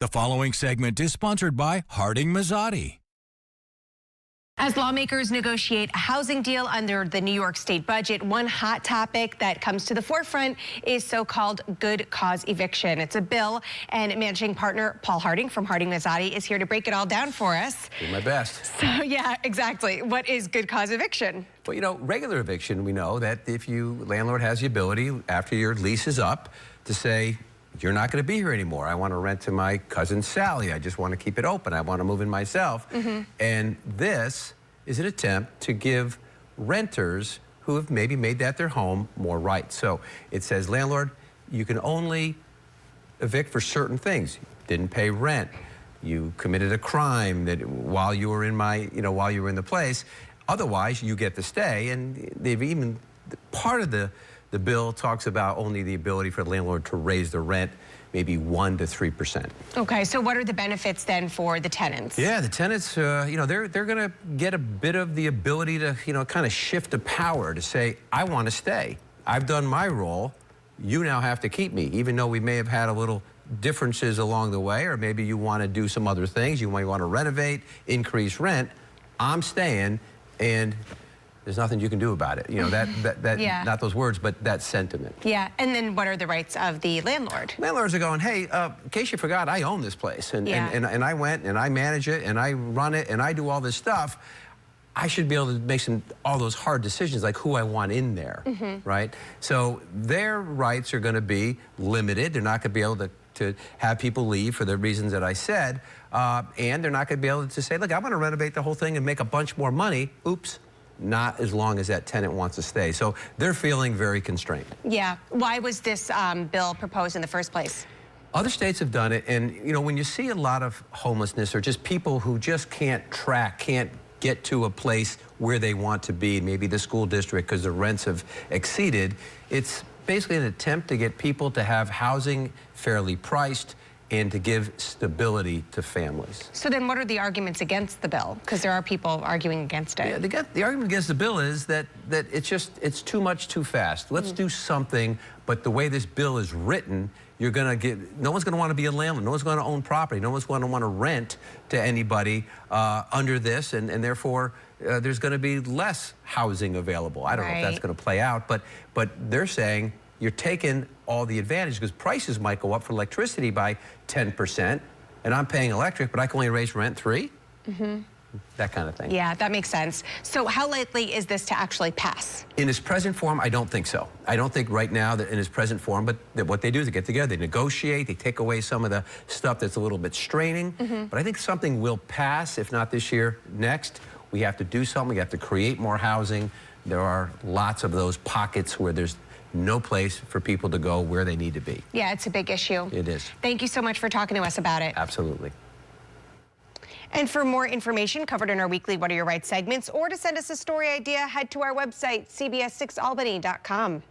The following segment is sponsored by Harding Mazzotti. As lawmakers negotiate a housing deal under the New York State budget, one hot topic that comes to the forefront is so-called Good Cause Eviction. It's a bill, and managing partner Paul Harding from Harding Mazzotti is here to break it all down for us. Do my best. So, yeah, exactly. What is Good Cause Eviction? Well, you know, regular eviction, we know that if landlord has the ability after your lease is up to say, you're not going to be here anymore. I want to rent to my cousin Sally. I just want to keep it open. I want to move in myself. And this is an attempt to give renters who have maybe made that their home more rights. So it says, landlord, you can only evict for certain things. You didn't pay rent. You committed a crime that while you were in while you were in the place. Otherwise, you get to stay. And they've even part of the bill talks about only the ability for the landlord to raise the rent maybe 1% to 3%. Okay, so what are the benefits then for the tenants? Yeah, the tenants, they're going to get a bit of the ability to, kind of shift the power to say, I want to stay. I've done my role. You now have to keep me, even though we may have had a little differences along the way, or maybe you want to do some other things. You might want to renovate, increase rent. I'm staying, and there's nothing you can do about it. Yeah. Not those words, but that sentiment. Yeah, and then what are the rights of the landlord? Landlords are going, hey, in case you forgot, I own this place. And I went and I manage it and I run it and I do all this stuff. I should be able to make all those hard decisions, like who I want in there, right? So their rights are going to be limited. They're not going to be able to have people leave for the reasons that I said. And they're not going to be able to say, look, I want to renovate the whole thing and make a bunch more money. Oops. Not as long as that tenant wants to stay. So they're feeling very constrained. Yeah. Why was this bill proposed in the first place? Other states have done it, and when you see a lot of homelessness or just people who just can't get to a place where they want to be, maybe the school district because the rents have exceeded, it's basically an attempt to get people to have housing fairly priced and to give stability to families. So then what are the arguments against the bill? Because there are people arguing against it. Yeah, the argument against the bill is that it's too much too fast. Let's do something, but the way this bill is written, no one's going to want to be a landlord. No one's going to own property. No one's going to want to rent to anybody under this, and therefore there's going to be less housing available. I don't know if that's going to play out, but they're saying you're taking all the advantage because prices might go up for electricity by 10%, and I'm paying electric, but I can only raise rent 3%. That kind of thing. Yeah, that makes sense. So how likely is this to actually pass? In its present form, I don't think so. I don't think right now that in its present form, but what they do is they get together, they negotiate, they take away some of the stuff that's a little bit straining. But I think something will pass, if not this year, next. We have to do something. We have to create more housing. There are lots of those pockets where there's no place for people to go where they need to be. Yeah, it's a big issue. It is. Thank you so much for talking to us about it. Absolutely. And for more information covered in our weekly What Are Your Rights segments, or to send us a story idea, head to our website, CBS6albany.com.